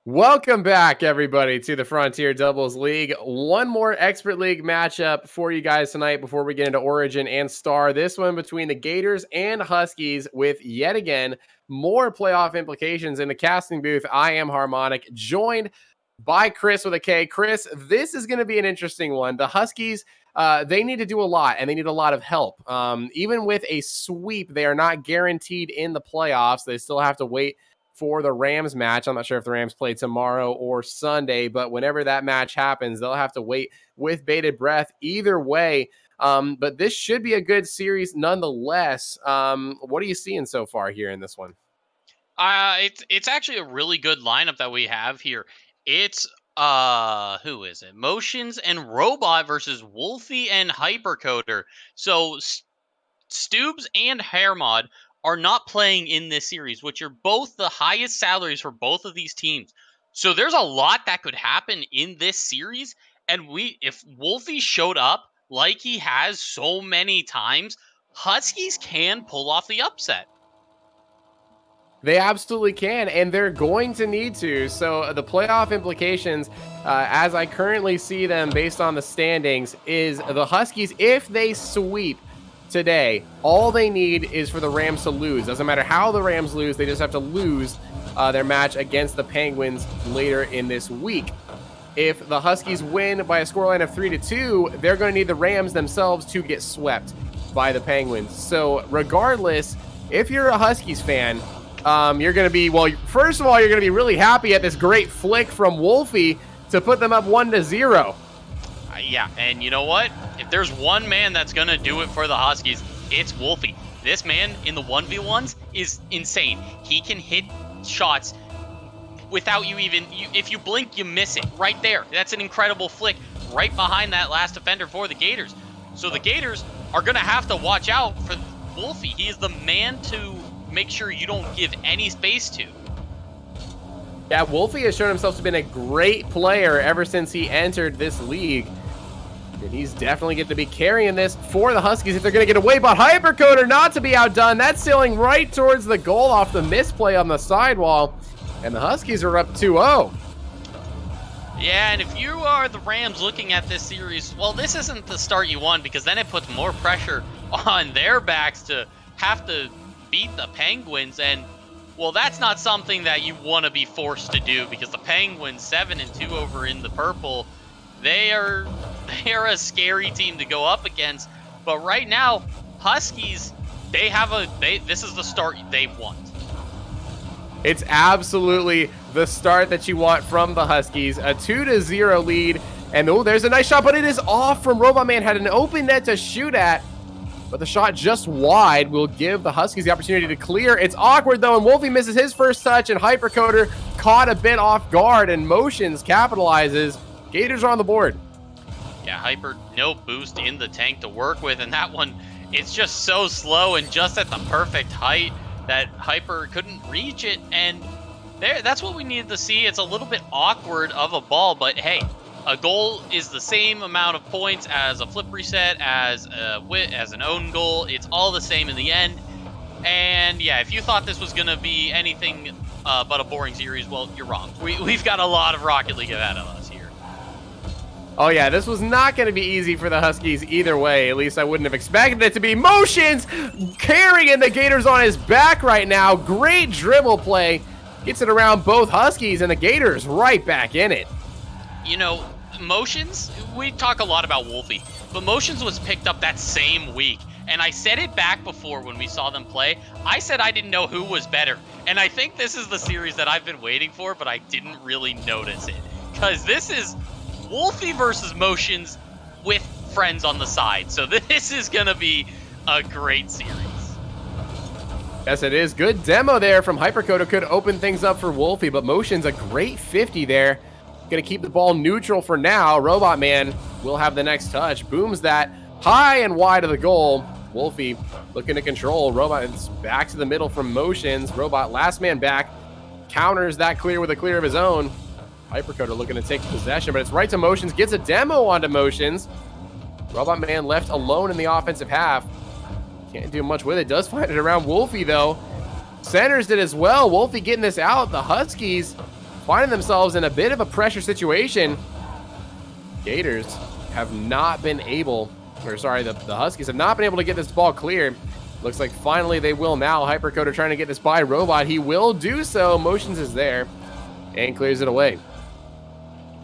Welcome back, everybody, to the Frontier Doubles League. One more Expert League matchup for you guys tonight before we get into Origin and Star. This one between the Gators and Huskies with, yet again, more playoff implications in the casting booth. I am Harmonic, joined by Chris with a K. Chris, this is going to be an interesting one. The Huskies, they need to do a lot, and they need a lot of help. Even with a sweep, they are not guaranteed in the playoffs. They still have to wait for the Rams match. I'm not sure if the Rams play tomorrow or Sunday, but whenever that match happens, they'll have to wait with bated breath either way. But this should be a good series nonetheless. What are you seeing so far here in this one? It's actually a really good lineup that we have here. It's who is it? Motions and Robot versus Wolfie and Hypercoder. So Stoobs and Hairmod are not playing in this series, which are both the highest salaries for both of these teams. So there's a lot that could happen in this series, and if Wolfie showed up like he has so many times, Huskies can pull off the upset. They absolutely can, and they're going to need to. So the playoff implications, as I currently see them based on the standings, is the Huskies, if they sweep today, all they need is for the Rams to lose. Doesn't matter how the Rams lose, they just have to lose their match against the Penguins later in this week. If the Huskies win by a scoreline of 3-2, they're going to need the Rams themselves to get swept by the Penguins. So regardless, if you're a Huskies fan, you're going to be, well, first of all, you're going to be really happy at this great flick from Wolfie to put them up 1-0. Yeah, and you know what? If there's one man that's going to do it for the Huskies, it's Wolfie. This man in the 1v1s is insane. He can hit shots without you even, if you blink, you miss it right there. That's an incredible flick right behind that last defender for the Gators. So the Gators are going to have to watch out for Wolfie. He is the man to make sure you don't give any space to. Yeah, Wolfie has shown himself to be a great player ever since he entered this league. And he's definitely going to be carrying this for the Huskies if they're going to get away. But Hypercoder not to be outdone. That's sailing right towards the goal off the misplay on the sidewall. And the Huskies are up 2-0. Yeah, and if you are the Rams looking at this series, well, this isn't the start you want, because then it puts more pressure on their backs to have to beat the Penguins, and well, that's not something that you want to be forced to do, because the Penguins 7-2 over in the purple, they are a scary team to go up against. But right now, Huskies, this is the start they want. It's absolutely the start that you want from the Huskies. A 2-0 lead, and oh, there's a nice shot, but it is off from Robot Man. Had an open net to shoot at, but the shot just wide will give the Huskies the opportunity to clear. It's awkward, though, and Wolfie misses his first touch, and Hypercoder caught a bit off guard, and Motions capitalizes. Gators are on the board. Yeah, Hyper, no boost in the tank to work with, and that one, it's just so slow and just at the perfect height that Hyper couldn't reach it, and that's what we needed to see. It's a little bit awkward of a ball, but hey, a goal is the same amount of points as a flip reset, as an own goal. It's all the same in the end. And yeah, if you thought this was going to be anything but a boring series, well, you're wrong. We've got a lot of Rocket League ahead of us here. Oh yeah, this was not going to be easy for the Huskies either way. At least I wouldn't have expected it to be. Motions carrying the Gators on his back right now. Great dribble play. Gets it around both Huskies, and the Gators right back in it. You know, Motions, we talk a lot about Wolfie, but Motions was picked up that same week. And I said it back before when we saw them play. I said I didn't know who was better. And I think this is the series that I've been waiting for, but I didn't really notice it. Because this is Wolfie versus Motions with friends on the side. So this is going to be a great series. Yes, it is. Good demo there from Hypercoder. Could open things up for Wolfie, but Motion's a great 50 there. Going to keep the ball neutral for now. Robot Man will have the next touch. Booms that high and wide of the goal. Wolfie looking to control. Robot's back to the middle from Motions. Robot last man back. Counters that clear with a clear of his own. Hypercoder looking to take possession, but it's right to Motions. Gets a demo onto Motions. Robot Man left alone in the offensive half. Can't do much with it. Does find it around Wolfie, though. Centers it as well. Wolfie getting this out. The Huskies finding themselves in a bit of a pressure situation. Gators have not been able, or sorry, the Huskies have not been able to get this ball clear. Looks like finally they will now. Hypercoder trying to get this by Robot. He will do so. Motions is there and clears it away.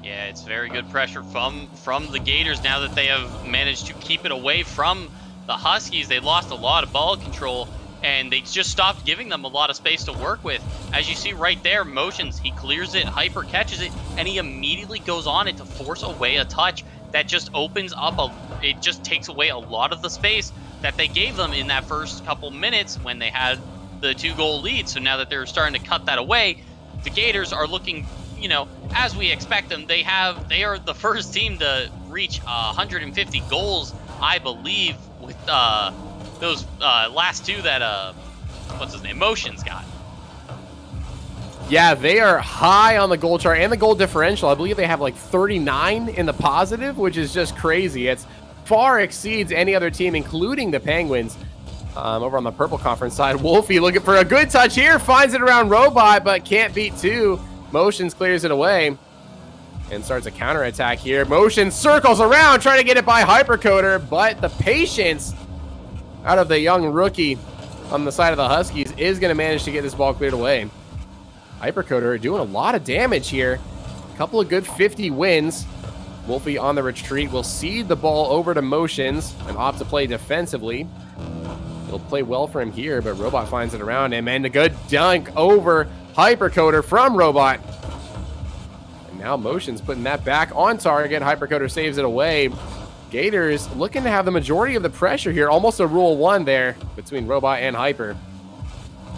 Yeah, it's very good pressure from the Gators now that they have managed to keep it away from the Huskies. They lost a lot of ball control, and they just stopped giving them a lot of space to work with. As you see right there, Motions, he clears it, Hyper catches it, and he immediately goes on it to force away a touch that just opens up it just takes away a lot of the space that they gave them in that first couple minutes when they had the 2-goal lead. So now that they're starting to cut that away, the Gators are looking, you know, as we expect them. They are the first team to reach 150 goals, I believe, with those last two that what's his name, Motions got. Yeah, they are high on the goal chart and the goal differential. I believe they have like 39 in the positive, which is just crazy. It's far exceeds any other team, including the Penguins. Over on the purple conference side, Wolfie looking for a good touch here, finds it around Robot, but can't beat two. Motions clears it away and starts a counterattack here. Motions circles around, trying to get it by Hypercoder, but the patience out of the young rookie on the side of the Huskies is going to manage to get this ball cleared away. Hypercoder doing a lot of damage here. A couple of good 50 wins. Wolfie on the retreat will cede the ball over to Motions and opt to play defensively. It'll play well for him here, but Robot finds it around him, and a good dunk over Hypercoder from Robot. And now Motions putting that back on target. Hypercoder saves it away. Gators looking to have the majority of the pressure here. Almost a rule one there between Robot and Hyper.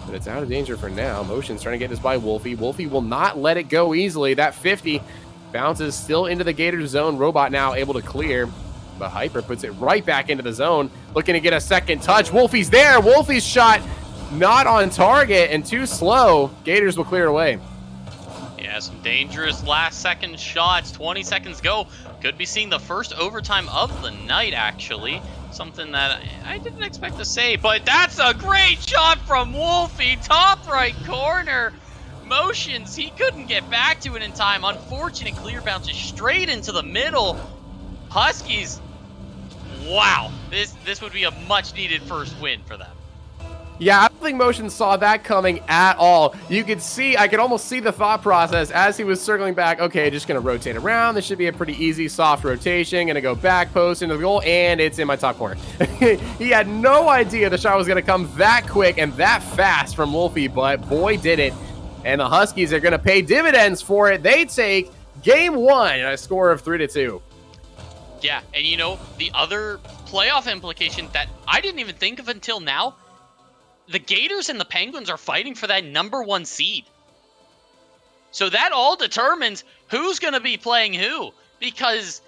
But it's out of danger for now. Motions trying to get this by Wolfie. Wolfie will not let it go easily. That 50 bounces still into the Gators zone. Robot now able to clear, but Hyper puts it right back into the zone. Looking to get a second touch. Wolfie's there. Wolfie's shot not on target and too slow. Gators will clear it away. Yeah, some dangerous last-second shots. 20 seconds go. Could be seeing the first overtime of the night, actually. Something that I didn't expect to say, but that's a great shot from Wolfie. Top right corner. Motions, he couldn't get back to it in time. Unfortunate clear bounces straight into the middle. Huskies, wow. This would be a much-needed first win for them. Yeah, I don't think Motion saw that coming at all. You could see, I could almost see the thought process as he was circling back. Okay, just going to rotate around. This should be a pretty easy, soft rotation. Going to go back post into the goal, and it's in my top corner. He had no idea the shot was going to come that quick and that fast from Wolfie, but boy, did it. And the Huskies are going to pay dividends for it. They take game one, a score of 3-2. Yeah, and you know, the other playoff implication that I didn't even think of until now, the Gators and the Penguins are fighting for that #1 seed. So that all determines who's going to be playing who. Because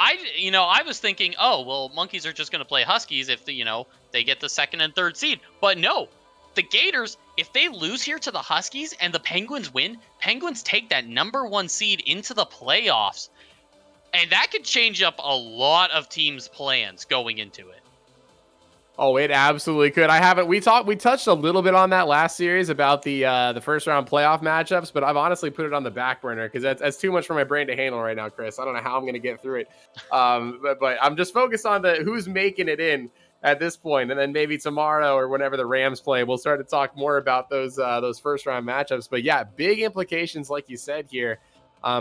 I was thinking, oh, well, Monkeys are just going to play Huskies if they get the 2nd and 3rd seed. But no, the Gators, if they lose here to the Huskies and the Penguins win, Penguins take that #1 seed into the playoffs. And that could change up a lot of teams' plans going into it. Oh, it absolutely could. We touched a little bit on that last series about the first round playoff matchups, but I've honestly put it on the back burner because that's too much for my brain to handle right now, Chris. I don't know how I'm going to get through it. But I'm just focused on who's making it in at this point, and then maybe tomorrow or whenever the Rams play, we'll start to talk more about those first round matchups. But yeah, big implications, like you said here,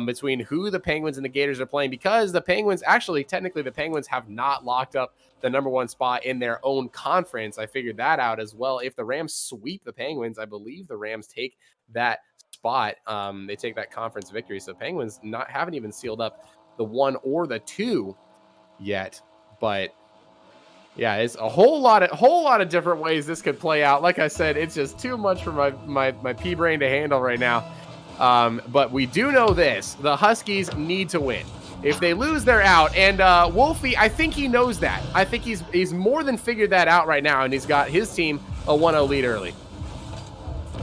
between who the Penguins and the Gators are playing, because the Penguins, technically the Penguins have not locked up the #1 spot in their own conference. I figured that out as well. If the Rams sweep the Penguins, I believe the Rams take that spot. They take that conference victory. So Penguins haven't even sealed up the 1 or the 2 yet. But yeah, it's a whole lot of different ways this could play out. Like I said, it's just too much for my pea brain to handle right now. But we do know this: the Huskies need to win. If they lose, they're out. And Wolfie, I think he knows that. I think he's more than figured that out right now, and he's got his team a 1-0 lead early.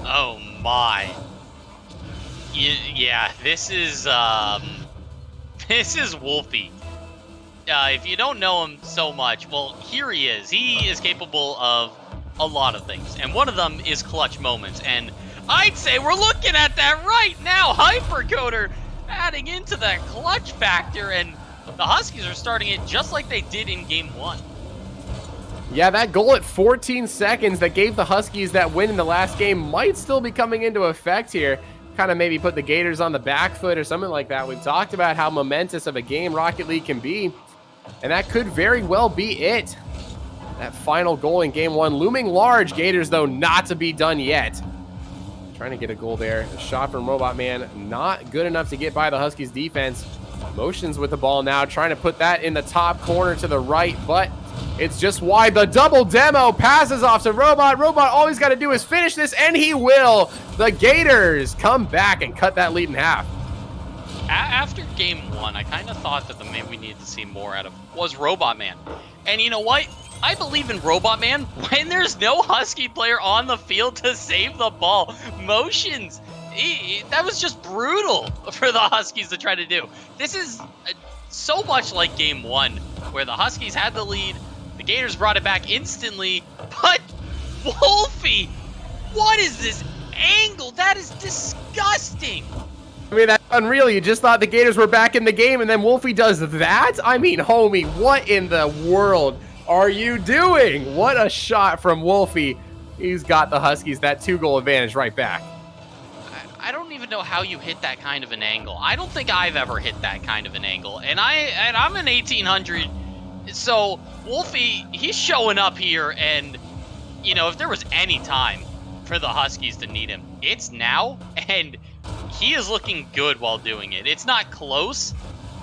Oh my! Yeah, this is Wolfie. If you don't know him so much, well, here he is. He is capable of a lot of things, and one of them is clutch moments. And I'd say we're looking at that right now. Hypercoder adding into that clutch factor, and the Huskies are starting it just like they did in game 1. Yeah, that goal at 14 seconds that gave the Huskies that win in the last game might still be coming into effect here. Kind of maybe put the Gators on the back foot or something like that. We've talked about how momentous of a game Rocket League can be, and that could very well be it. That final goal in game 1 looming large. Gators, though, not to be done yet. Trying to get a goal there. A shot from Robot Man, not good enough to get by the Huskies defense. Motions with the ball now, trying to put that in the top corner to the right, but it's just wide. The double demo passes off to Robot. Robot, all he's got to do is finish this, and he will. The Gators come back and cut that lead in half. After game 1, I kind of thought that the man we needed to see more out of was Robot Man. And you know what? I believe in Robot Man when there's no Husky player on the field to save the ball. Motions, that was just brutal for the Huskies to try to do. This is so much like game 1, where the Huskies had the lead, the Gators brought it back instantly, but Wolfie, what is this angle? That is disgusting. I mean, that's unreal. You just thought the Gators were back in the game, and then Wolfie does that? I mean, homie, what in the world are you doing? What a shot from Wolfie. He's got the Huskies that 2-goal advantage right back. I don't even know how you hit that kind of an angle. I don't think I've ever hit that kind of an angle. And I'm an 1800, so Wolfie, he's showing up here, and you know, if there was any time for the Huskies to need him, it's now, and he is looking good while doing it. It's not close.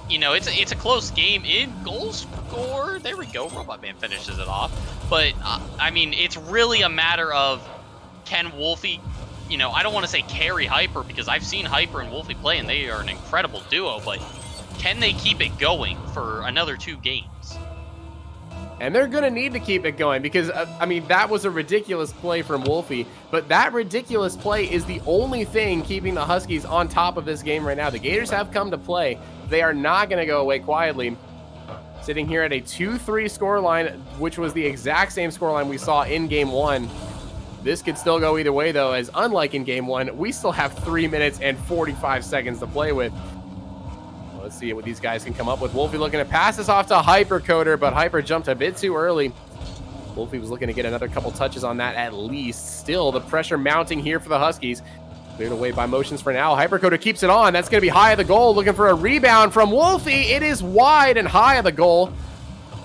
You know, it's a close game. In goal score, there we go. Robot Man finishes it off. But I mean, it's really a matter of, can Wolfie, you know, I don't want to say carry Hyper, because I've seen Hyper and Wolfie play and they are an incredible duo, but can they keep it going for another 2 games? And they're going to need to keep it going because, I mean, that was a ridiculous play from Wolfie, but that ridiculous play is the only thing keeping the Huskies on top of this game right now. The Gators have come to play. They are not going to go away quietly. Sitting here at a 2-3 scoreline, which was the exact same scoreline we saw in game 1. This could still go either way, though, as unlike in game 1, we still have 3 minutes and 45 seconds to play with. Let's see what these guys can come up with. Wolfie looking to pass this off to Hypercoder, but Hyper jumped a bit too early. Wolfie was looking to get another couple touches on that at least. Still, the pressure mounting here for the Huskies. Cleared away by motions for now. Hypercoder keeps it on. That's going to be high of the goal. Looking for a rebound from Wolfie. It is wide and high of the goal.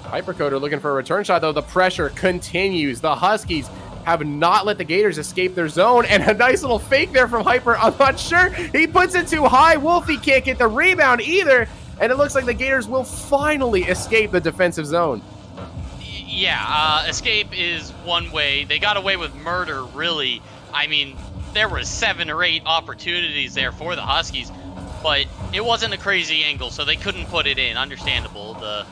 Hypercoder looking for a return shot, though. The pressure continues. The Huskies have not let the Gators escape their zone, and a nice little fake there from Hyper. I'm not sure. He puts it too high. Wolfie can't get the rebound either, and it looks like the Gators will finally escape the defensive zone. Yeah, escape is one way. They got away with murder, really. I mean, there were 7 or 8 opportunities there for the Huskies, but it wasn't a crazy angle, so they couldn't put it in. Understandable. The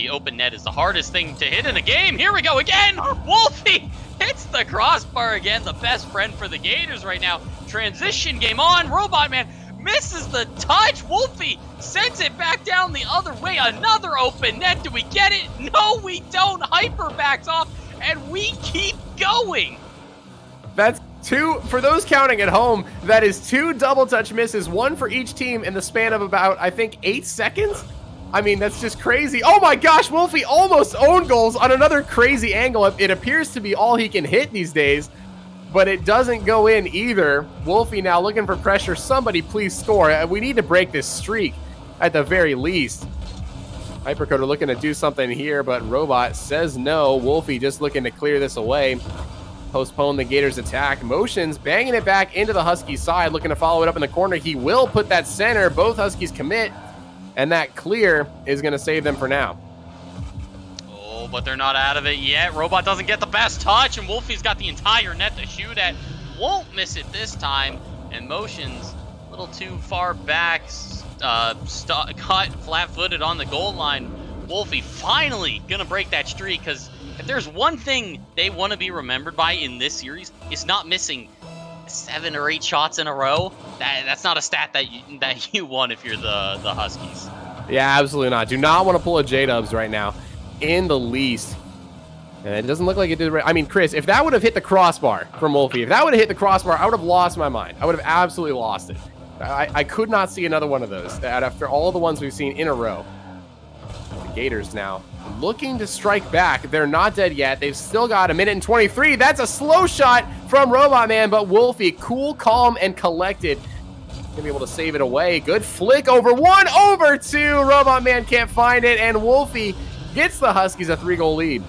open net is the hardest thing to hit in a game. Here we go again. Wolfie hits the crossbar again. The best friend for the Gators right now. Transition game on. Robot Man misses the touch. Wolfie sends it back down the other way. Another open net. Do we get it? No, we don't. Hyper backs off, and we keep going. That's 2, for those counting at home, that is 2 double touch misses, 1 for each team in the span of about, I think, 8 seconds. I mean, that's just crazy. Oh my gosh, Wolfie almost owned goals on another crazy angle. It appears to be all he can hit these days, but it doesn't go in either. Wolfie now looking for pressure. Somebody please score. We need to break this streak at the very least. Hypercoder looking to do something here, but Robot says no. Wolfie just looking to clear this away. Postpone the Gators attack. Motions, banging it back into the Huskies side, looking to follow it up in the corner. He will put that center. Both Huskies commit, and that clear is going to save them for now. Oh, but they're not out of it yet. Robot doesn't get the best touch, and Wolfie's got the entire net to shoot at. Won't miss it this time, and Motions a little too far back, caught flat-footed on the goal line. Wolfie finally going to break that streak, because if there's one thing they want to be remembered by in this series, it's not missing 7 or 8 shots in a row. That's not a stat that you want if you're the Huskies. Yeah, absolutely not. Do not want to pull a J-Dubs right now in the least. And it doesn't look like it did. I mean, Chris, if that would have hit the crossbar from Wolfie, if that would have hit the crossbar, I would have lost my mind. I would have absolutely lost it. I could not see another one of those after all the ones we've seen in a row. The Gators now looking to strike back. They're not dead yet. They've still got a minute and 23. That's a slow shot from Robot Man, but Wolfie, cool, calm, and collected. Gonna be able to save it away. Good flick over one, over two. Robot Man can't find it, and Wolfie gets the Huskies a 3-goal lead.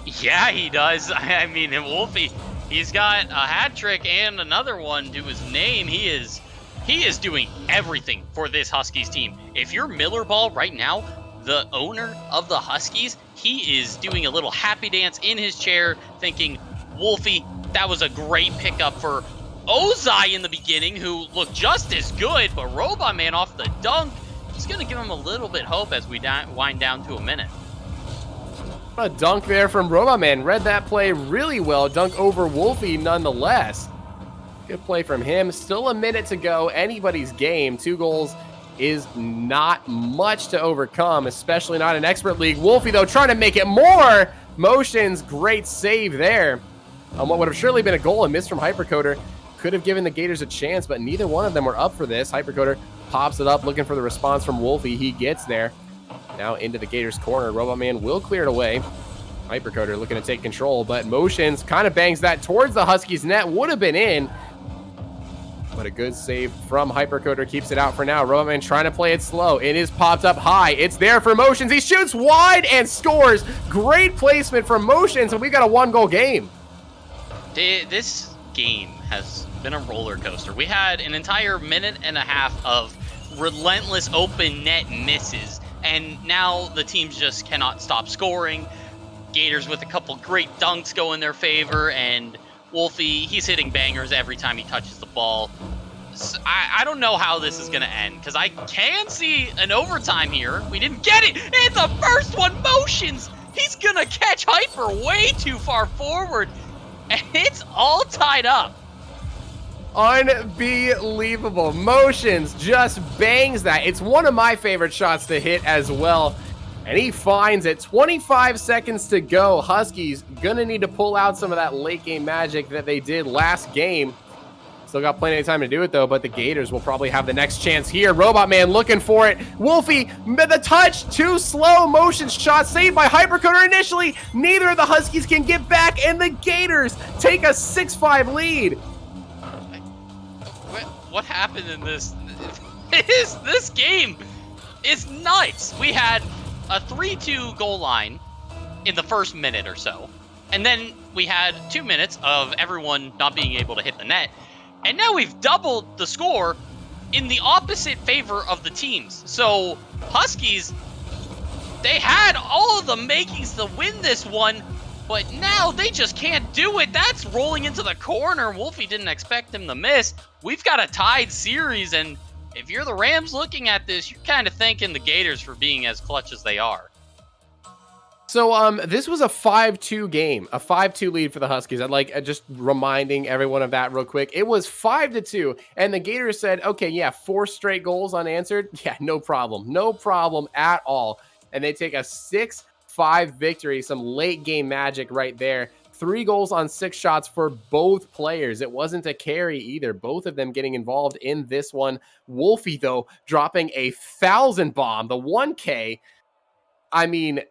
Yeah, he does. I mean, Wolfie, he's got a hat trick and another one to his name. He is doing everything for this Huskies team. If you're Miller Ball right now, the owner of the Huskies, he is doing a little happy dance in his chair thinking, Wolfie, that was a great pickup for Ozai in the beginning, who looked just as good, but Robot Man off the dunk, it's going to give him a little bit hope as we wind down to a minute. A dunk there from Robot Man. Read that play really well. Dunk over Wolfie nonetheless. Good play from him. Still a minute to go. Anybody's game. 2 goals is not much to overcome, especially not an expert league. Wolfie, though, trying to make it more. Motions, great save there. On what would have surely been a goal, a miss from Hypercoder. Could have given the Gators a chance, but neither one of them were up for this. Hypercoder pops it up, looking for the response from Wolfie. He gets there. Now into the Gators corner. Robot Man will clear it away. Hypercoder looking to take control, but Motions kind of bangs that towards the Huskies net. Would have been in, but a good save from Hypercoder keeps it out for now. Robot Man trying to play it slow. It is popped up high. It's there for Motions. He shoots wide and scores. Great placement from Motions, and we've got a 1-goal game. This game has been a roller coaster. We had an entire minute and a half of relentless open net misses, and now the teams just cannot stop scoring. Gators with a couple great dunks go in their favor, and Wolfie, he's hitting bangers every time he touches the ball. So I don't know how this is going to end, because I can see an overtime here. We didn't get it. It's the first one. Motions. He's going to catch Hyper way too far forward, and it's all tied up. Unbelievable. Motions just bangs that. It's one of my favorite shots to hit as well. And he finds it. 25 seconds to go. Huskies gonna need to pull out some of that late game magic that they did last game. Still got plenty of time to do it though, but the Gators will probably have the next chance here. Robot Man looking for it. Wolfie, the touch, too slow. Motion shot saved by Hypercoder initially. Neither of the Huskies can get back, and the Gators take a 6-5 lead. What happened in this? This game is nuts. We had a 3-2 goal line in the first minute or so, and then we had 2 minutes of everyone not being able to hit the net, and now we've doubled the score in the opposite favor of the teams. So Huskies, they had all of the makings to win this one, but now they just can't do it. That's rolling into the corner. Wolfie didn't expect him to miss. We've got a tied series, and if you're the Rams looking at this, you're kind of thanking the Gators for being as clutch as they are. So this was a 5-2 game, a 5-2 lead for the Huskies. I'd like just reminding everyone of that real quick. It was 5-2, and the Gators said, okay, yeah, 4 straight goals unanswered. Yeah, no problem at all. And they take a 6-5 victory, some late game magic right there. 3 goals on 6 shots for both players. It wasn't a carry either. Both of them getting involved in this one. Wolfie, though, dropping a 1,000 bomb, the 1K. I mean,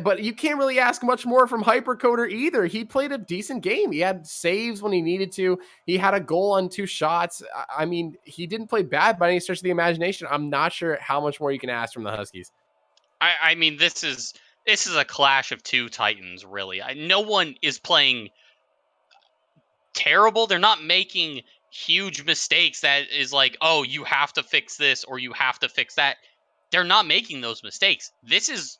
but you can't really ask much more from Hypercoder either. He played a decent game. He had saves when he needed to. He had a goal on 2 shots. I mean, he didn't play bad by any stretch of the imagination. I'm not sure how much more you can ask from the Huskies. I mean, this is a clash of 2 titans, really. No one is playing terrible. They're not making huge mistakes that is like, oh, you have to fix this or you have to fix that. They're not making those mistakes. This is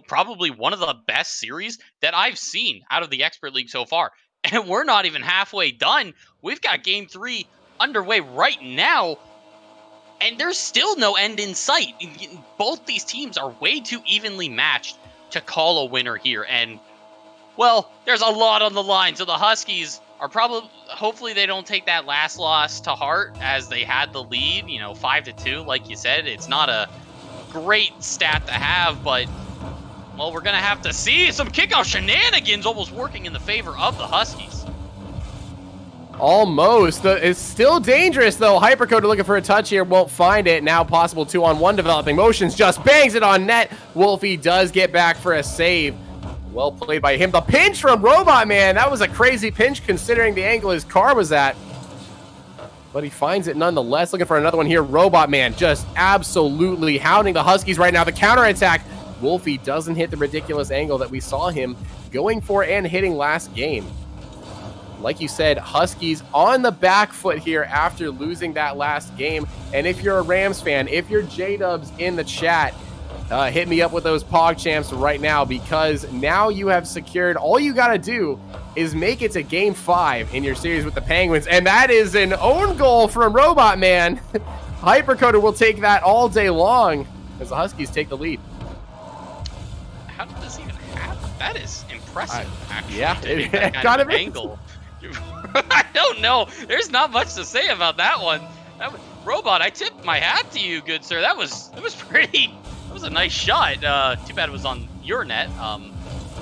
probably one of the best series that I've seen out of the Expert League so far. And we're not even halfway done. We've got Game 3 underway right now, and there's still no end in sight. Both these teams are way too evenly matched to call a winner here. And, well, there's a lot on the line. So the Huskies are hopefully they don't take that last loss to heart, as they had the lead, 5-2. Like you said, it's not a great stat to have, but Well, we're going to have to see some kickoff shenanigans almost working in the favor of the Huskies. Almost. It's still dangerous, though. Hypercoder looking for a touch here. Won't find it. Now possible 2-on-1 developing. Motions just bangs it on net. Wolfie does get back for a save. Well played by him. The pinch from Robot Man. That was a crazy pinch considering the angle his car was at. But he finds it nonetheless. Looking for another one here. Robot Man just absolutely hounding the Huskies right now. The counterattack. Wolfie doesn't hit the ridiculous angle that we saw him going for and hitting last game. Like you said, Huskies on the back foot here after losing that last game. And if you're a Rams fan, if you're J-Dubs in the chat, hit me up with those Pog Champs right now, because now you have secured, all you got to do is make it to Game 5 in your series with the Penguins. And that is an own goal from Robot Man. Hypercoder will take that all day long as the Huskies take the lead. How did this even happen? That is impressive, actually. Yeah, it got an angle. I don't know. There's not much to say about that one. Robot, I tip my hat to you, good sir. That was pretty. That was a nice shot. Too bad it was on your net.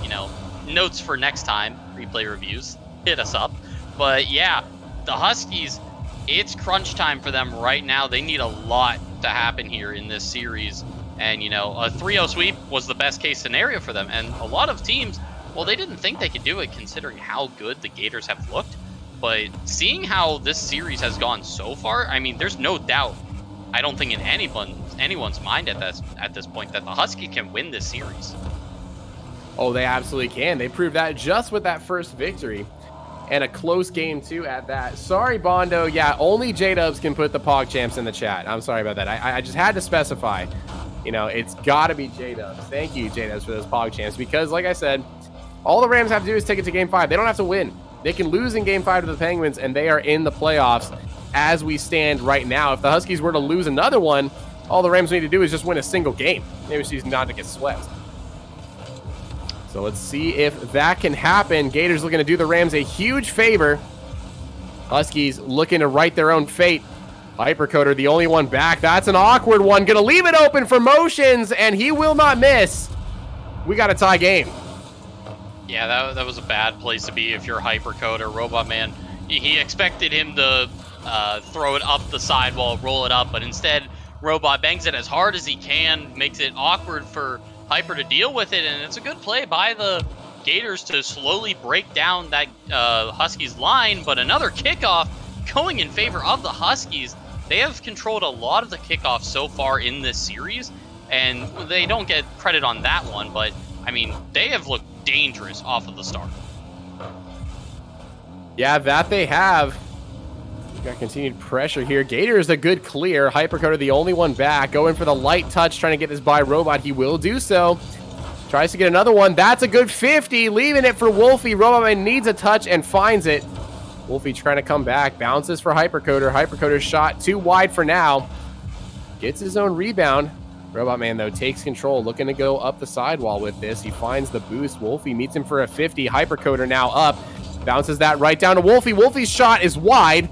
You know, notes for next time. Replay reviews. Hit us up. But yeah, the Huskies. It's crunch time for them right now. They need a lot to happen here in this series. And, you know, a 3-0 sweep was the best case scenario for them. And a lot of teams, well, they didn't think they could do it considering how good the Gators have looked. But seeing how this series has gone so far, I mean, there's no doubt, I don't think in anyone's mind at this point, that the Huskies can win this series. Oh, they absolutely can. They proved that just with that first victory. And a close game, too, at that. Sorry, Bondo. Yeah, only J-Dubs can put the Pog Champs in the chat. I'm sorry about that. I just had to specify. You know, it's got to be J-Dubs. Thank you, J-Dubs, for those Pog Champs. Because, like I said, all the Rams have to do is take it to Game 5. They don't have to win. They can lose in Game 5 to the Penguins, and they are in the playoffs as we stand right now. If the Huskies were to lose another one, all the Rams need to do is just win a single game. Maybe she's not to get swept. So let's see if that can happen. Gators looking to do the Rams a huge favor. Huskies looking to write their own fate. Hypercoder, the only one back. That's an awkward one. Gonna leave it open for Motions, and he will not miss. We got a tie game. Yeah, that was a bad place to be if you're Hypercoder. Robot Man, he expected him to throw it up the sidewall, roll it up, but instead, Robot bangs it as hard as he can, makes it awkward for Hyper to deal with it, and it's a good play by the Gators to slowly break down that Huskies line, but another kickoff going in favor of the Huskies. They have controlled a lot of the kickoffs so far in this series, and they don't get credit on that one, but, I mean, they have looked dangerous off of the start. Yeah, that they have. We got continued pressure here. Gators a good clear. Hypercoder the only one back. Going for the light touch, trying to get this by Robot. He will do so. Tries to get another one. That's a good 50. Leaving it for Wolfie. Robot needs a touch and finds it. Wolfie trying to come back. Bounces for Hypercoder. Hypercoder's shot too wide for now. Gets his own rebound. Robot Man, though, takes control. Looking to go up the sidewall with this. He finds the boost. Wolfie meets him for a 50. Hypercoder now up. Bounces that right down to Wolfie. Wolfie's shot is wide.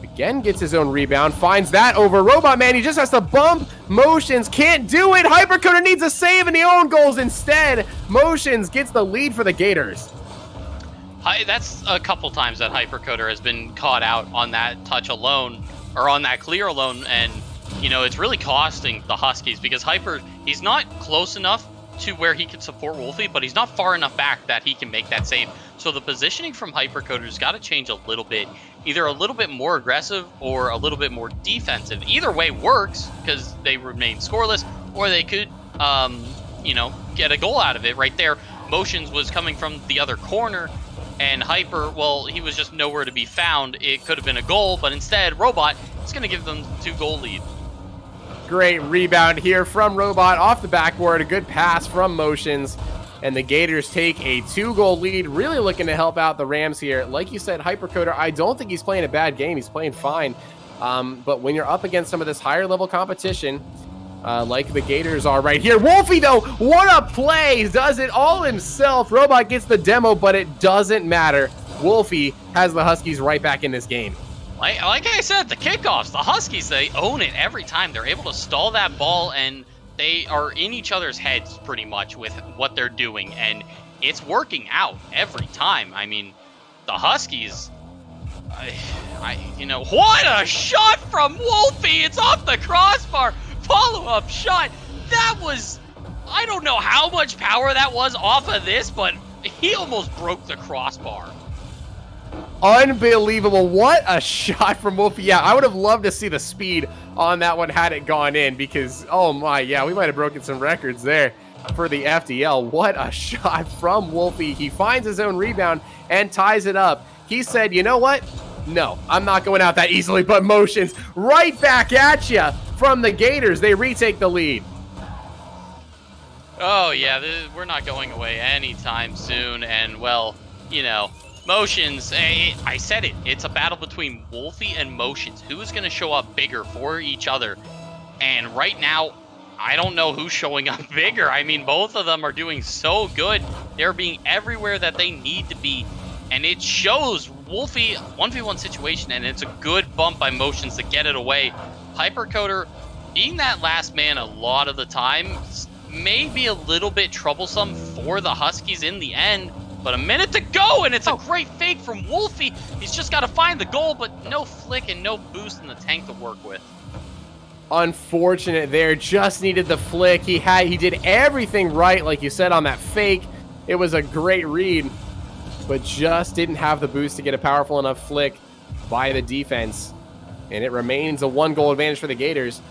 Again, gets his own rebound. Finds that over Robot Man. He just has to bump. Motions can't do it. Hypercoder needs a save and the own goals instead. Motions gets the lead for the Gators. That's a couple times that Hypercoder has been caught out on that touch alone, or on that clear alone, and, you know, it's really costing the Huskies because he's not close enough to where he can support Wolfie, but he's not far enough back that he can make that save. So the positioning from Hypercoder's got to change a little bit, either a little bit more aggressive or a little bit more defensive. Either way works because they remain scoreless, or they could, you know, get a goal out of it right there. Motions was coming from the other corner, and Hyper, well, he was just nowhere to be found. It could have been a goal, but instead, Robot is going to give them 2-goal lead. Great rebound here from Robot off the backboard. A good pass from Motions. And the Gators take a 2-goal lead. Really looking to help out the Rams here. Like you said, Hypercoder, I don't think he's playing a bad game. He's playing fine. But when you're up against some of this higher level competition, like the Gators are right here. Wolfie, though, what a play. Does it all himself. Robot gets the demo, but it doesn't matter. Wolfie has the Huskies right back in this game. Like I said, the kickoffs, the Huskies, they own it every time. They're able to stall that ball and they are in each other's heads pretty much with what they're doing, and it's working out every time. I mean, the Huskies, you know, what a shot from Wolfie! It's off the crossbar. Follow-up shot. That was, I don't know how much power that was off of this, but he almost broke the crossbar. Unbelievable. What a shot from Wolfie. Yeah, I would have loved to see the speed on that one had it gone in, because, oh my, yeah, we might have broken some records there for the FDL. What a shot from Wolfie. He finds his own rebound and ties it up. He said, you know what? No, I'm not going out that easily, but motions right back at you from the Gators. They retake the lead. Oh, yeah, we're not going away anytime soon, and, well, you know, motions, I said it, it's a battle between Wolfie and motions. Who is going to show up bigger for each other? And right now, I don't know who's showing up bigger. I mean, both of them are doing so good. They're being everywhere that they need to be. And it shows. Wolfie, 1v1 situation, and it's a good bump by motions to get it away. Hypercoder, being that last man a lot of the time, may be a little bit troublesome for the Huskies in the end. But a minute to go, and it's a great fake from Wolfie. He's just got to find the goal, but no flick and no boost in the tank to work with. Unfortunate there. Just needed the flick. He did everything right, like you said, on that fake. It was a great read, but just didn't have the boost to get a powerful enough flick by the defense. And it remains a 1-goal advantage for the Gators.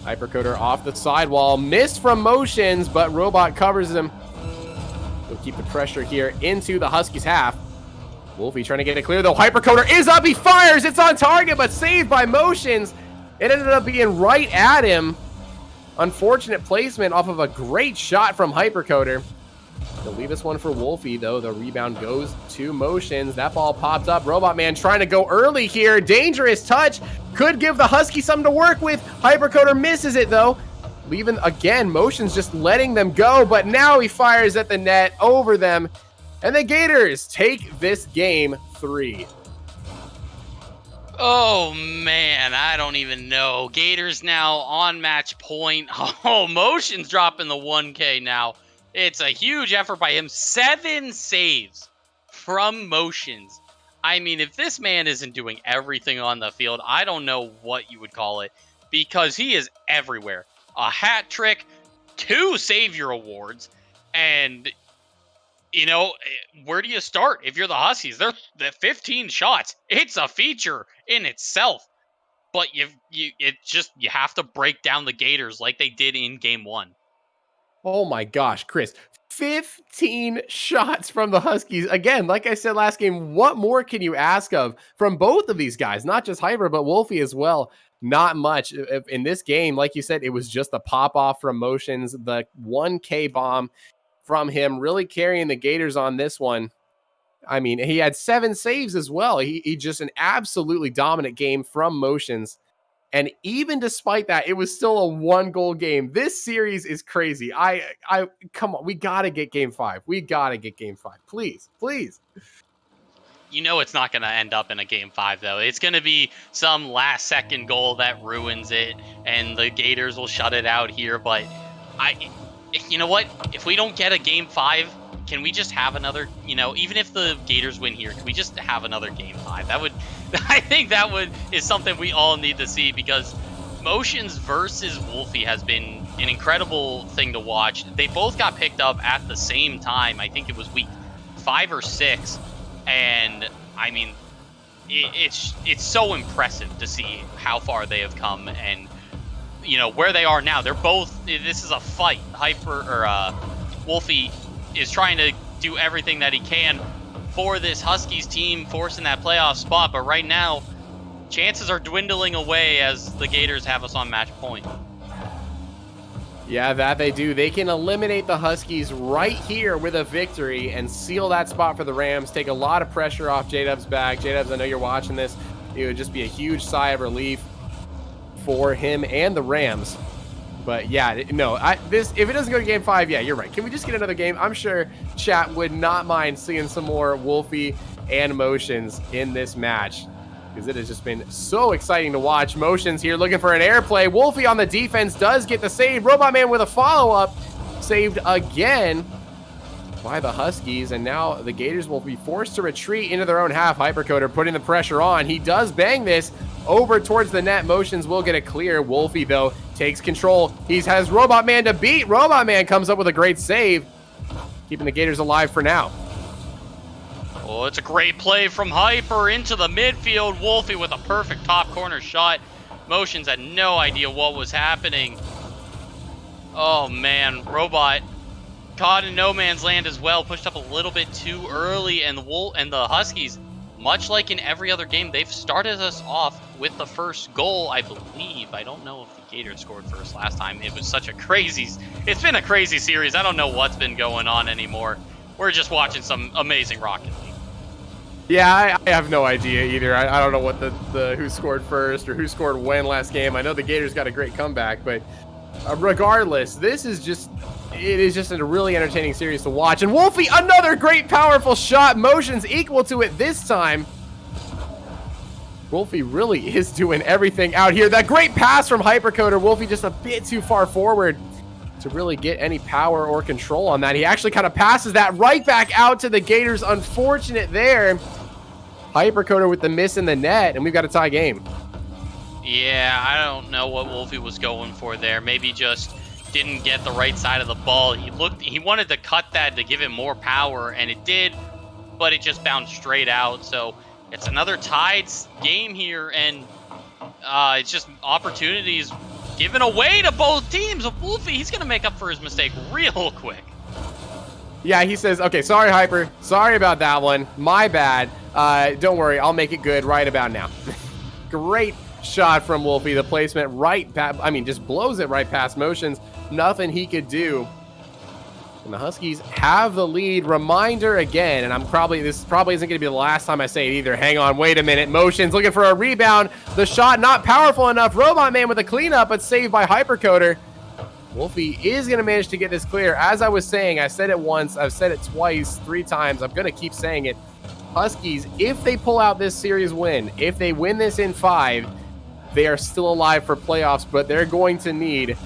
Hypercoder off the sidewall. Missed from motions, but Robot covers him. He'll keep the pressure here into the Huskies half. Wolfie trying to get it clear, though. Hypercoder is up. He fires. It's on target, but saved by motions. It ended up being right at him. Unfortunate placement off of a great shot from Hypercoder. They'll leave this one for Wolfie, though. The rebound goes to motions. That ball popped up. Robot Man trying to go early here. Dangerous touch. Could give the Huskies something to work with. Hypercoder misses it, though. Leaving, again, motions just letting them go. But now he fires at the net over them. And the Gators take this game 3. Oh, man, I don't even know. Gators now on match point. Oh, motions dropping the 1K now. It's a huge effort by him. 7 saves from motions. I mean, if this man isn't doing everything on the field, I don't know what you would call it, because he is everywhere. A hat trick, 2 savior awards, and, you know, where do you start if you're the Huskies? They're 15 shots. It's a feature in itself, but you have to break down the Gators like they did in game 1. Oh my gosh, Chris. 15 shots from the Huskies. Again, like I said last game, what more can you ask of from both of these guys? Not just Hyper, but Wolfie as well. Not much. In this game, like you said, it was just a pop-off from motions. The 1K bomb from him really carrying the Gators on this one. I mean, he had 7 saves as well. He just an absolutely dominant game from motions. And even despite that, it was still a 1-goal game. This series is crazy. I come on. We got to get game 5. We got to get game 5. Please, please. You know it's not going to end up in a game 5, though. It's going to be some last-second goal that ruins it, and the Gators will shut it out here. But you know what? If we don't get a game 5, can we just have another, you know, even if the Gators win here, can we just have another game 5? I think that is something we all need to see, because motions versus Wolfie has been an incredible thing to watch. They both got picked up at the same time. I think it was week 5 or 6. And I mean, it's so impressive to see how far they have come, and you know where they are now. They're both. This is a fight. Wolfie is trying to do everything that he can for this Huskies team, forcing that playoff spot. But right now, chances are dwindling away as the Gators have us on match point. Yeah, that they do. They can eliminate the Huskies right here with a victory and seal that spot for the Rams. Take a lot of pressure off J-Dub's back. J-Dubs, I know you're watching this. It would just be a huge sigh of relief for him and the Rams. But yeah, no, if it doesn't go to game 5, yeah, you're right. Can we just get another game? I'm sure chat would not mind seeing some more Wolfie and motions in this match. because it has just been so exciting to watch. Motions here looking for an airplay. Wolfie on the defense does get the save. Robot Man with a follow-up. Saved again by the Huskies, and now the Gators will be forced to retreat into their own half. Hypercoder putting the pressure on. He does bang this over towards the net. Motions will get it clear. Wolfie, though, takes control. He has Robot Man to beat. Robot Man comes up with a great save, keeping the Gators alive for now. Oh, it's a great play from Hyper into the midfield. Wolfie with a perfect top corner shot. Motions had no idea what was happening. Oh man, Robot caught in no man's land as well. Pushed up a little bit too early, and the Huskies, much like in every other game, they've started us off with the first goal, I believe. I don't know if the Gators scored first last time. It was such a it's been a crazy series. I don't know what's been going on anymore. We're just watching some amazing Rocket League. Yeah, I have no idea either. I don't know what the who scored first or who scored when last game. I know the Gators got a great comeback, but regardless, it is just a really entertaining series to watch. And Wolfie, another great powerful shot. Motions equal to it this time. Wolfie really is doing everything out here. That great pass from Hypercoder. Wolfie just a bit too far forward to really get any power or control on that. He actually kind of passes that right back out to the Gators. Unfortunate there. Hypercoder with the miss in the net, and we've got a tie game. Yeah, I don't know what Wolfie was going for there. Maybe just didn't get the right side of the ball. He wanted to cut that to give it more power, and it did, but it just bounced straight out. So it's another tied game here, and it's just opportunities given away to both teams. Wolfie, he's going to make up for his mistake real quick. Yeah, he says, okay, sorry, Hyper. Sorry about that one. My bad. Don't worry, I'll make it good right about now. Great shot from Wolfie. The placement just blows it right past Motions. Nothing he could do. And the Huskies have the lead. Reminder again, and this probably isn't going to be the last time I say it either. Hang on, wait a minute. Motions looking for a rebound. The shot not powerful enough. Robot Man with a cleanup, but saved by Hypercoder. Wolfie is going to manage to get this clear. As I was saying, I said it once, I've said it twice, 3 times. I'm going to keep saying it. Huskies, if they pull out this series win, if they win this in 5, they are still alive for playoffs, but they're going to need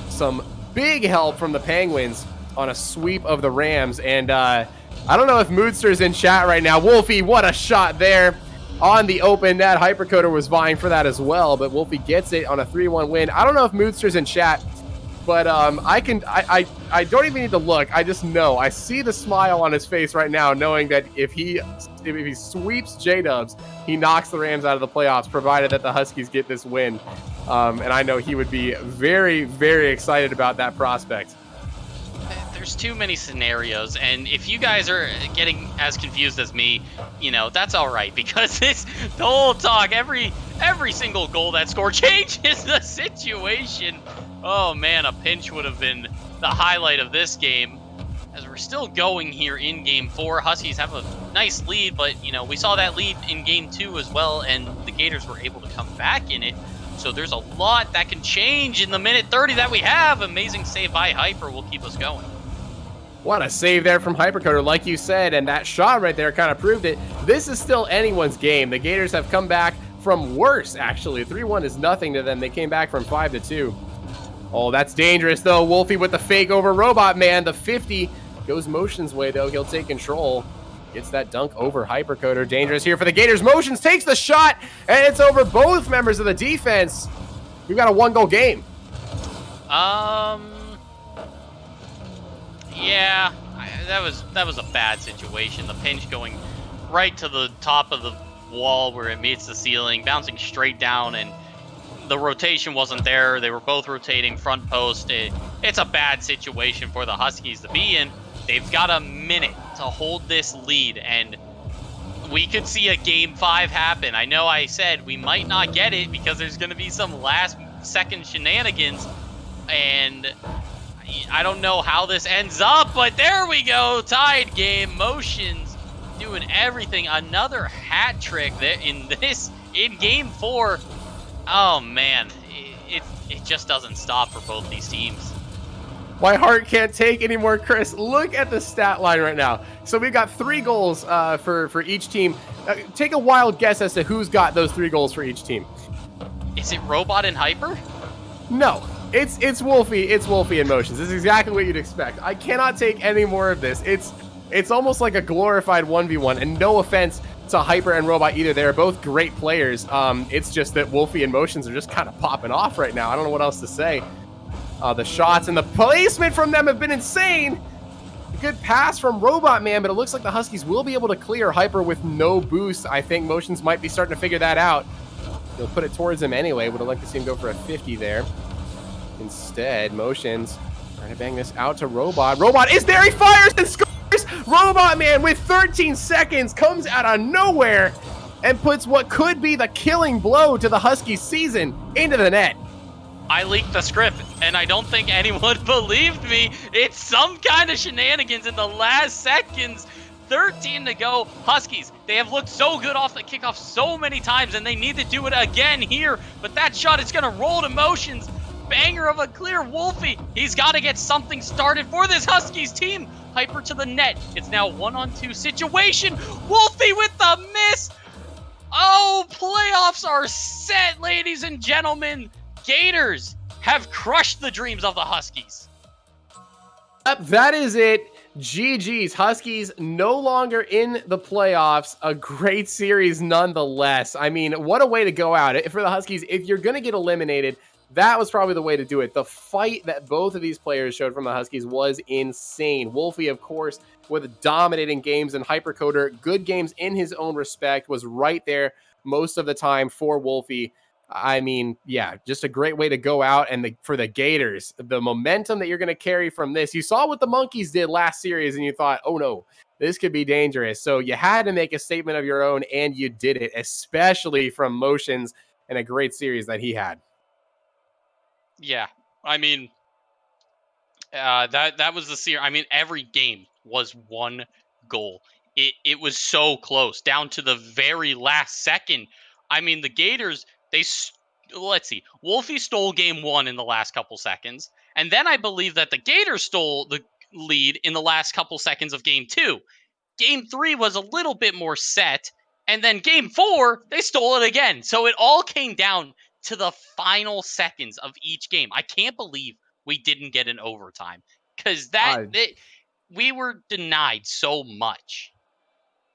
some big help from the Penguins on a sweep of the Rams. And I don't know if Moodster's in chat right now. Wolfie, what a shot there on the open net. Hypercoder was vying for that as well, but Wolfie gets it on a 3-1 win. I don't know if Moodster's in chat, but I don't even need to look. I just know. I see the smile on his face right now, knowing that if he sweeps J-Dubs, he knocks the Rams out of the playoffs, provided that the Huskies get this win. And I know he would be very, very excited about that prospect. There's too many scenarios, and if you guys are getting as confused as me, that's all right, because the whole talk, every single goal that scored changes the situation. Oh man, a pinch would have been the highlight of this game. As we're still going here in Game 4, Huskies have a nice lead, but we saw that lead in Game 2 as well, and the Gators were able to come back in it. So there's a lot that can change in the minute 30 that we have. Amazing save by Hyper will keep us going. What a save there from Hypercoder, like you said, and that shot right there kind of proved it. This is still anyone's game. The Gators have come back from worse, actually. 3-1 is nothing to them. They came back from 5-2. Oh, that's dangerous, though. Wolfie with the fake over Robot Man. The 50 goes Motion's way, though. He'll take control. Gets that dunk over Hypercoder. Dangerous here for the Gators. Motions takes the shot, and it's over both members of the defense. We've got a 1-goal game. Yeah, that was a bad situation. The pinch going right to the top of the wall where it meets the ceiling, bouncing straight down, and the rotation wasn't there. They were both rotating front post. It's a bad situation for the Huskies to be in. They've got a minute to hold this lead, and we could see a Game 5 happen. I know I said we might not get it because there's going to be some last-second shenanigans, and I don't know how this ends up, but there we go. Tied game. Motions doing everything. Another hat trick there in Game 4. – Oh man, it just doesn't stop for both these teams. My heart can't take anymore, Chris. Look at the stat line right now. So we've got 3 goals for each team. Take a wild guess as to who's got those 3 goals for each team. Is it Robot and Hyper? No, it's Wolfie. It's Wolfie in motions. This is exactly what you'd expect. I cannot take any more of this. It's almost like a glorified 1v1, and no offense to Hyper and Robot either. They're both great players. It's just that Wolfie and motions are just kind of popping off right now. I don't know what else to say. The shots and the placement from them have been insane. Good pass from Robot Man, but it looks like the Huskies will be able to clear Hyper with no boost. I think motions might be starting to figure that out. He'll put it towards him anyway. Would have liked to see him go for a 50 there. Instead, motions trying to bang this out to Robot. Robot is there. He fires and scores. Robot Man with 13 seconds comes out of nowhere and puts what could be the killing blow to the Huskies season into the net. I leaked the script, and I don't think anyone believed me. It's some kind of shenanigans in the last seconds. 13 to go. Huskies, they have looked so good off the kickoff so many times, and they need to do it again here. But that shot is going to roll to motions. Banger of a clear. Wolfie, he's got to get something started for this Huskies team. Hyper to the net. It's now 1-on-2 situation. Wolfie with the miss. Oh, playoffs are set, ladies and gentlemen. Gators have crushed the dreams of the Huskies. Yep, that is it. GG's. Huskies no longer in the playoffs. A great series nonetheless. I mean, what a way to go out. For the Huskies, if you're going to get eliminated, that was probably the way to do it. The fight that both of these players showed from the Huskies was insane. Wolfie, of course, with dominating games, and Hypercoder, good games in his own respect, was right there most of the time for Wolfie. I mean, yeah, just a great way to go out. And for the Gators, the momentum that you're going to carry from this, you saw what the Monkeys did last series and you thought, oh no, this could be dangerous. So you had to make a statement of your own, and you did it, especially from motions and a great series that he had. Yeah, I mean, that was the series. I mean, every game was 1 goal. It was so close, down to the very last second. I mean, the Gators, let's see, Wolfie stole game 1 in the last couple seconds, and then I believe that the Gators stole the lead in the last couple seconds of game 2. Game 3 was a little bit more set, and then game 4, they stole it again. So it all came down to the final seconds of each game. I can't believe we didn't get an overtime, because we were denied so much.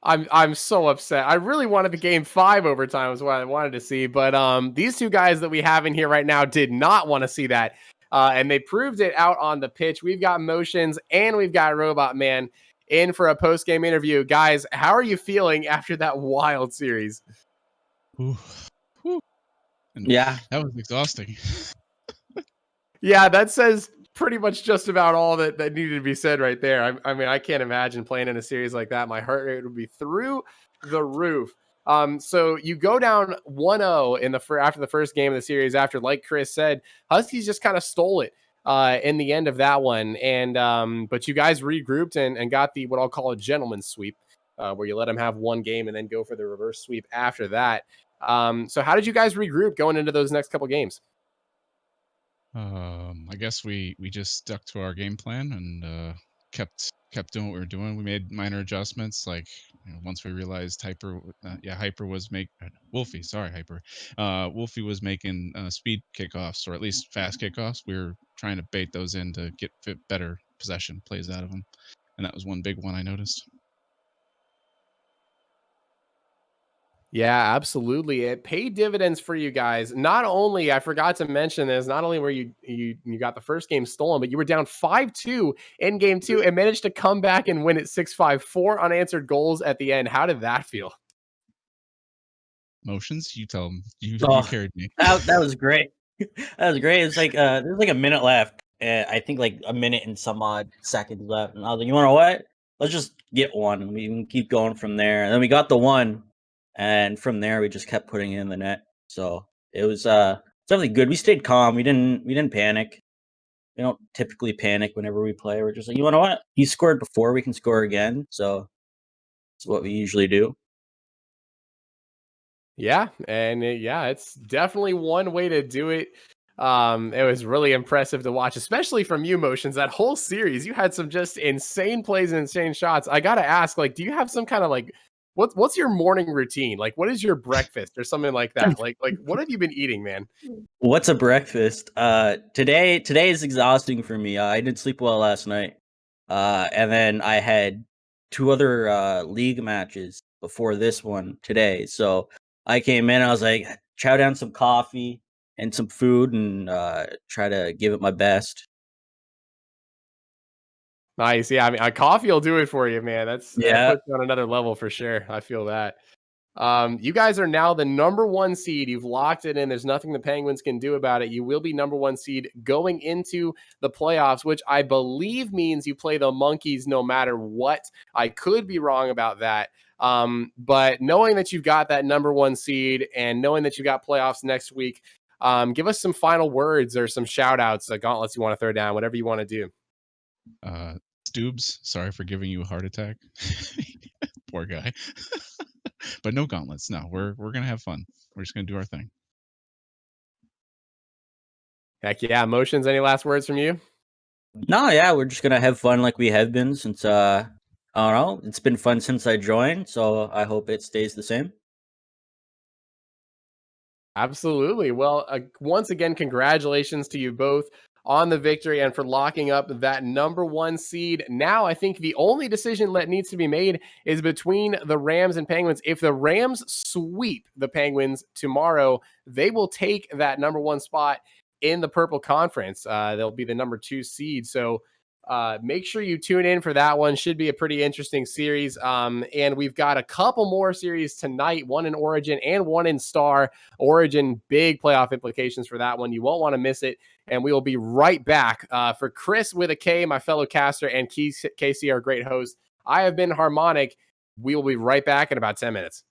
I'm so upset. I really wanted the game 5 overtime was what I wanted to see, but these two guys that we have in here right now did not want to see that, and they proved it out on the pitch. We've got motions and we've got Robot Man in for a post-game interview. Guys, how are you feeling after that wild series? Ooh. Yeah, that was exhausting. Yeah, that says pretty much just about all that needed to be said right there. I mean, I can't imagine playing in a series like that. My heart rate would be through the roof. So you go down 1-0 after the first game of the series. After, like Chris said, Huskies just kind of stole it in the end of that one. And but you guys regrouped and got the what I'll call a gentleman's sweep, where you let them have one game and then go for the reverse sweep after that. So how did you guys regroup going into those next couple games? I guess we just stuck to our game plan and kept doing what we were doing. We made minor adjustments, like once we realized Hyper was Wolfie was making speed kickoffs, or at least fast kickoffs. We were trying to bait those in to get better possession plays out of them, and that was one big one I noticed. Yeah, absolutely. It paid dividends for you guys. Not only, I forgot to mention this, not only were you got the first game stolen, but you were down 5-2 in game 2 and managed to come back and win it 6-5, 4 unanswered goals at the end. How did that feel? Motions, you tell them. You carried me. That was great. That was great. It's like there's like a minute left. I think like a minute and some odd seconds left. And I was like, you want to what? Let's just get one. We can keep going from there. And then we got the one. And from there, we just kept putting it in the net. So it was definitely good. We stayed calm. We didn't panic. We don't typically panic whenever we play. We're just like, you know what? He scored before. We can score again. So it's what we usually do. Yeah, and it's definitely one way to do it. It was really impressive to watch, especially from you, Motions. That whole series, you had some just insane plays and insane shots. I gotta ask, like, do you have some kind of like, what's your morning routine? Like, what is your breakfast or something like that? Like, what have you been eating, man? What's a breakfast? Today is exhausting for me. I didn't sleep well last night. And then I had 2 other league matches before this one today. So I came in, I was like, chow down some coffee and some food and try to give it my best. Nice. Yeah, I mean, coffee will do it for you, man. That Yeah. puts you on another level for sure. I feel that. You guys are now the number 1 seed. You've locked it in. There's nothing the Penguins can do about it. You will be number 1 seed going into the playoffs, which I believe means you play the Monkeys no matter what. I could be wrong about that. But knowing that you've got that number 1 seed and knowing that you got playoffs next week, give us some final words or some shout outs, gauntlets you want to throw down, whatever you want to do. Stoobs, sorry for giving you a heart attack. Poor guy. But no gauntlets. No, we're gonna have fun. We're just gonna do our thing. Heck yeah. Motions, any last words from you? No, yeah, we're just gonna have fun like we have been since I don't know. It's been fun since I joined, so I hope it stays the same. Absolutely. Well, once again, congratulations to you both on the victory and for locking up that number 1 seed. Now, I think the only decision that needs to be made is between the Rams and Penguins. If the Rams sweep the Penguins tomorrow, they will take that number 1 spot in the Purple Conference. They'll be the number 2 seed. So make sure you tune in for that one. Should be a pretty interesting series. And we've got a couple more series tonight, one in Origin and one in Star. Origin, big playoff implications for that one. You won't want to miss it. And we will be right back. For Chris with a K, my fellow caster, and Casey, our great host, I have been Harmonic. We will be right back in about 10 minutes.